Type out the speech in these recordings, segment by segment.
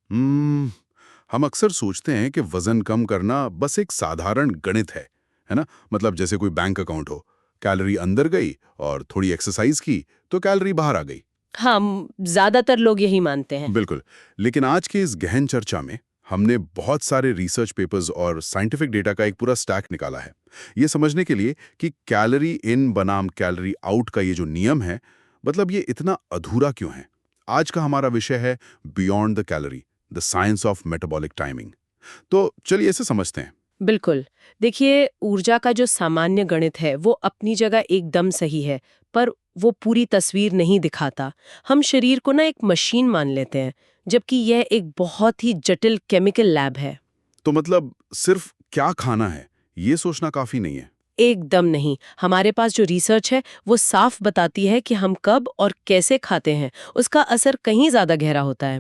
हम अक्सर सोचते हैं कि वजन कम करना बस एक साधारण गणित है ना? मतलब जैसे कोई बैंक अकाउंट हो, कैलोरी अंदर गई और थोड़ी एक्सरसाइज की तो कैलोरी बाहर आ गई। हम ज्यादातर लोग यही मानते हैं। बिल्कुल। लेकिन आज की इस गहन चर्चा में हमने बहुत सारे रिसर्च पेपर्स और साइंटिफिक डेटा का एक पूरा स्टैक निकाला है, ये समझने के लिए कि कैलोरी इन बनाम कैलोरी आउट का ये जो नियम है, मतलब ये इतना अधूरा क्यों है। आज का हमारा विषय है beyond the calorie, the science of metabolic timing. तो चलिए इसे समझते हैं। बिल्कुल। देखिए, ऊर्जा का जो सामान्य गणित है वो अपनी जगह एकदम सही है, पर वो पूरी तस्वीर नहीं दिखाता। हम शरीर को ना एक मशीन मान लेते हैं, जबकि यह एक बहुत ही जटिल केमिकल लैब है। तो मतलब सिर्फ क्या खाना है ये सोचना काफी नहीं है। एकदम नहीं। हमारे पास जो रिसर्च है वो साफ बताती है कि हम कब और कैसे खाते हैं, उसका असर कहीं ज्यादा गहरा होता है।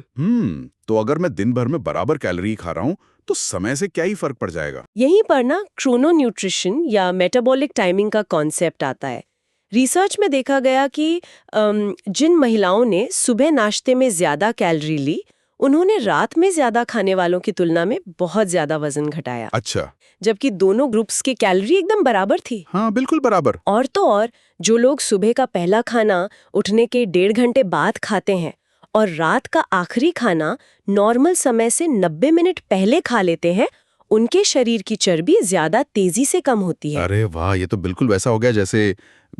तो अगर मैं दिन भर में बराबर कैलोरी खा रहा हूँ तो समय से क्या ही फर्क पड़ जाएगा। यहीं पर ना क्रोनो न्यूट्रिशन या मेटाबॉलिक टाइमिंग का कॉन्सेप्ट आता है। रिसर्च में देखा गया कि जिन महिलाओं ने सुबह नाश्ते में ज्यादा कैलोरी ली, उन्होंने रात में ज्यादा खाने वालों की तुलना में बहुत ज्यादा वजन घटाया, अच्छा। जबकि दोनों ग्रुप्स की कैलोरी एकदम बराबर थी। हाँ, बिल्कुल बराबर। और तो और, जो लोग सुबह का पहला खाना उठने के 1.5 घंटे बाद खाते हैं और रात का आखिरी खाना नॉर्मल समय से 90 मिनट पहले खा लेते हैं, उनके शरीर की चर्बी ज्यादा तेजी से कम होती है। अरे वाह, ये तो बिल्कुल वैसा हो गया जैसे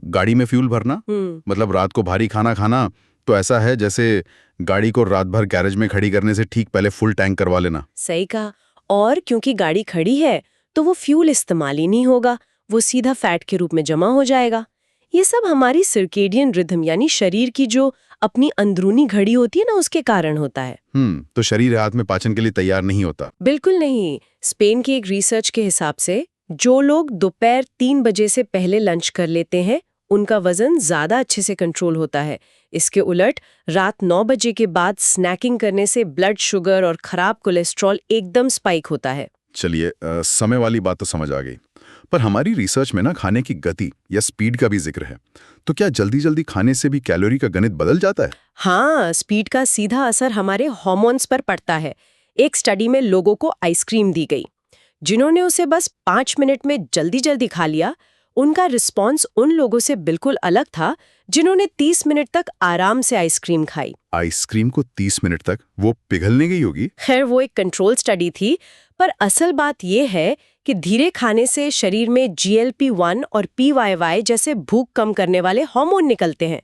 गाड़ी में फ्यूल भरना। मतलब रात को भारी खाना खाना तो ऐसा है जैसे गाड़ी को रात भर गैरेज में खड़ी करने से ठीक पहले फुल टैंक करवा लेना। सही कहा। और क्योंकि गाड़ी खड़ी है तो वो फ्यूल इस्तेमाल ही नहीं होगा, वो सीधा फैट के रूप में जमा हो जाएगा। ये सब हमारी सर्केडियन रिदम यानी शरीर की जो अपनी अंदरूनी घड़ी होती है ना, उसके कारण होता है। तो शरीर रात में पाचन के लिए तैयार नहीं होता। बिल्कुल नहीं। स्पेन की एक रिसर्च के हिसाब से जो लोग दोपहर 3 बजे से पहले लंच कर लेते हैं, उनका वजन ज्यादा अच्छे से कंट्रोल होता है। इसके उलट रात 9 बजे के बाद स्नैकिंग करने से ब्लड शुगर और खराब कोलेस्ट्रॉल एकदम स्पाइक होता है। चलिए, समय वाली बात तो समझ आ गई। पर हमारी रिसर्च में ना खाने की गति या स्पीड का भी जिक्र है। तो क्या जल्दी जल्दी खाने से भी कैलोरी का गणित बदल जाता है? हाँ, स्पीड का सीधा असर हमारे हार्मोन्स पर पड़ता है। एक स्टडी में लोगों को आइसक्रीम दी गई। जिन्होंने उसे बस 5 मिनट में जल्दी जल्दी खा लिया, उनका रिस्पॉन्स उन लोगों से बिल्कुल अलग था जिन्होंने 30 मिनट तक आराम से आइसक्रीम खाई। आइसक्रीम को 30 मिनट तक वो पिघलने गई होगी। खैर, वो एक कंट्रोल स्टडी थी, पर असल बात यह है कि धीरे खाने से शरीर में GLP-1 और PYY जैसे भूख कम करने वाले हार्मोन निकलते हैं,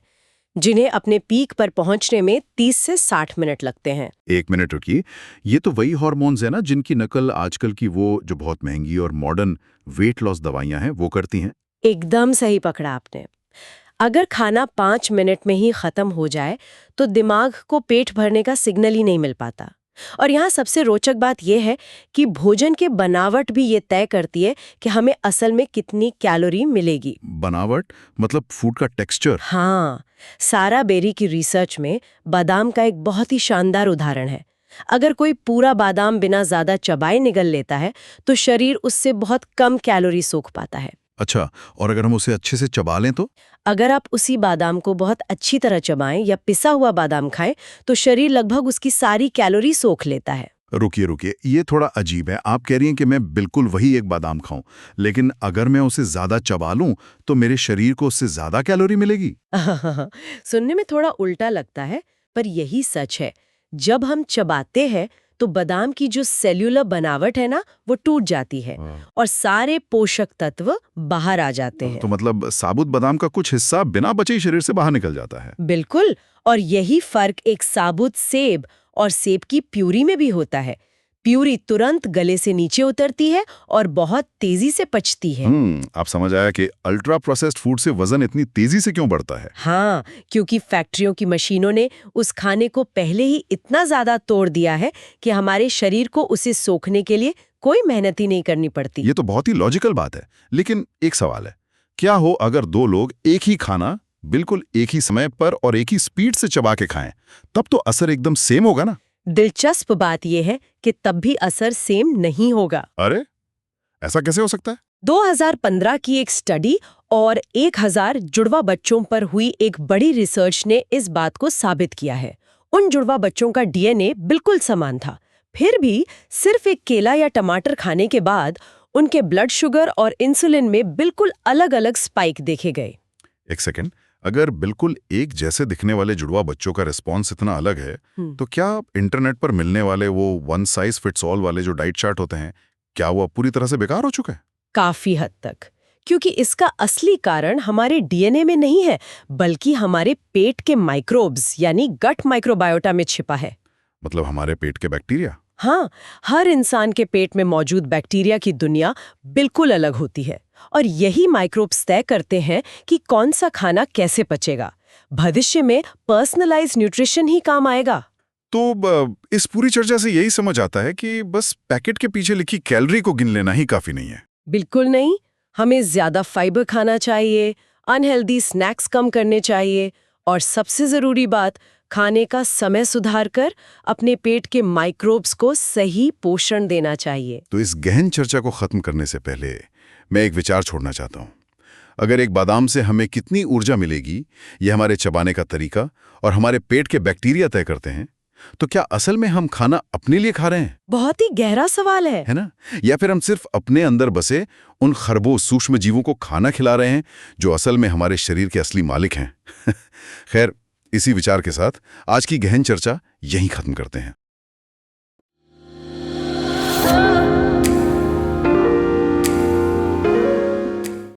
जिन्हें अपने पीक पर पहुंचने में 30 से 60 मिनट लगते हैं। 1 मिनट रुकिए, ये तो वही हार्मोन्स है ना जिनकी नकल आजकल की वो जो बहुत महंगी और मॉडर्न वेट लॉस दवाइयां हैं वो करती हैं। एकदम सही पकड़ा आपने। अगर खाना 5 मिनट में ही खत्म हो जाए तो दिमाग को पेट भरने का सिग्नल ही नहीं मिल पाता। और यहाँ सबसे रोचक बात यह है कि भोजन के बनावट भी ये तय करती है कि हमें असल में कितनी कैलोरी मिलेगी। बनावट मतलब फूड का टेक्सचर? हाँ, सारा बेरी की रिसर्च में बादाम का एक बहुत ही शानदार उदाहरण है। अगर कोई पूरा बादाम बिना ज्यादा चबाए निगल लेता है तो शरीर उससे बहुत कम कैलोरी सोख पाता है। अच्छा, और अगर हम उसे अच्छे से चबा लें तो? अगर आप उसी बादाम को बहुत अच्छी तरह चबाएं या पिसा हुआ बादाम खाएं तो शरीर लगभग उसकी सारी कैलोरी सोख लेता है। रुकिए रुकिए, ये थोड़ा अजीब है। आप कह रही हैं कि मैं बिल्कुल वही एक बादाम खाऊं, लेकिन अगर मैं उसे ज्यादा चबा लूं तो मेरे शरीर को उससे ज्यादा कैलोरी मिलेगी? सुनने में थोड़ा उल्टा लगता है, पर यही सच है। जब हम चबाते हैं तो बादाम की जो सेल्यूलर बनावट है ना, वो टूट जाती है और सारे पोषक तत्व बाहर आ जाते हैं। तो मतलब साबुत बादाम का कुछ हिस्सा बिना बचे ही शरीर से बाहर निकल जाता है। बिल्कुल। और यही फर्क एक साबुत सेब और सेब की प्यूरी में भी होता है। प्यूरी तुरंत गले से नीचे उतरती है और बहुत तेजी से पचती है। आप समझ आया कि अल्ट्रा प्रोसेस्ड फूड से वजन इतनी तेजी से क्यों बढ़ता है। हाँ, क्योंकि फैक्ट्रियों की मशीनों ने उस खाने को पहले ही इतना ज्यादा तोड़ दिया है कि हमारे शरीर को उसे सोखने के लिए कोई मेहनत ही नहीं करनी पड़ती। ये तो बहुत ही लॉजिकल बात है। लेकिन एक सवाल है, क्या हो अगर दो लोग एक ही खाना बिल्कुल एक ही समय पर और एक ही स्पीड से चबा के खाएं, तब तो असर एकदम सेम होगा ना? दिलचस्प बात यह है कि तब भी असर सेम नहीं होगा। अरे, ऐसा कैसे हो सकता है? 2015 की एक स्टडी और 1000 जुड़वा बच्चों पर हुई एक बड़ी रिसर्च ने इस बात को साबित किया है। उन जुड़वा बच्चों का डीएनए बिल्कुल समान था। फिर भी सिर्फ एक केला या टमाटर खाने के बाद उनके ब्लड शुगर और इंसुलिन में बिल्कुल अलग-अलग स्पाइक देखे गए। एक सेकेंड, अगर बिल्कुल एक जैसे दिखने वाले जुड़वा बच्चों का रिस्पॉन्स इतना अलग है, तो क्या इंटरनेट पर मिलने वाले वो वन साइज फिट्स ऑल वाले जो डाइट चार्ट होते हैं, क्या वो अब पूरी तरह से बेकार हो चुका है? काफी हद तक, क्योंकि इसका असली कारण हमारे डीएनए में नहीं है, बल्कि हमारे पेट के माइक्रोब्स यानी गट माइक्रोबायोटा में छिपा है। मतलब हमारे पेट के बैक्टीरिया? हाँ, हर इंसान के पेट में मौजूद बैक्टीरिया की दुनिया बिल्कुल अलग होती है और यही माइक्रोब्स तय करते हैं कि कौन सा खाना कैसे पचेगा। भविष्य में पर्सनलाइज्ड न्यूट्रिशन ही काम आएगा। तो इस पूरी चर्चा से यही समझ आता है कि बस पैकेट के पीछे लिखी कैलोरी को गिन लेना ही काफी नहीं है। बिल्कुल नहीं, हमें ज्यादा फाइबर खाना चाहिए, अनहेल्दी स्नैक्स कम करने चाहिए और सबसे जरूरी बात, खाने का समय सुधार कर अपने पेट के माइक्रोब्स को सही पोषण देना चाहिए। तो इस गहन चर्चा को खत्म करने से पहले मैं एक विचार छोड़ना चाहता हूँ। अगर एक बादाम से हमें कितनी ऊर्जा मिलेगी, ये हमारे चबाने का तरीका और हमारे पेट के बैक्टीरिया तय करते हैं, तो क्या असल में हम खाना अपने लिए खा रहे हैं? बहुत ही गहरा सवाल है ना? या फिर हम सिर्फ अपने अंदर बसे उन खरबों सूक्ष्म जीवों को खाना खिला रहे हैं जो असल में हमारे शरीर के असली मालिक हैं? खैर, इसी विचार के साथ आज की गहन चर्चा यहीं खत्म करते हैं।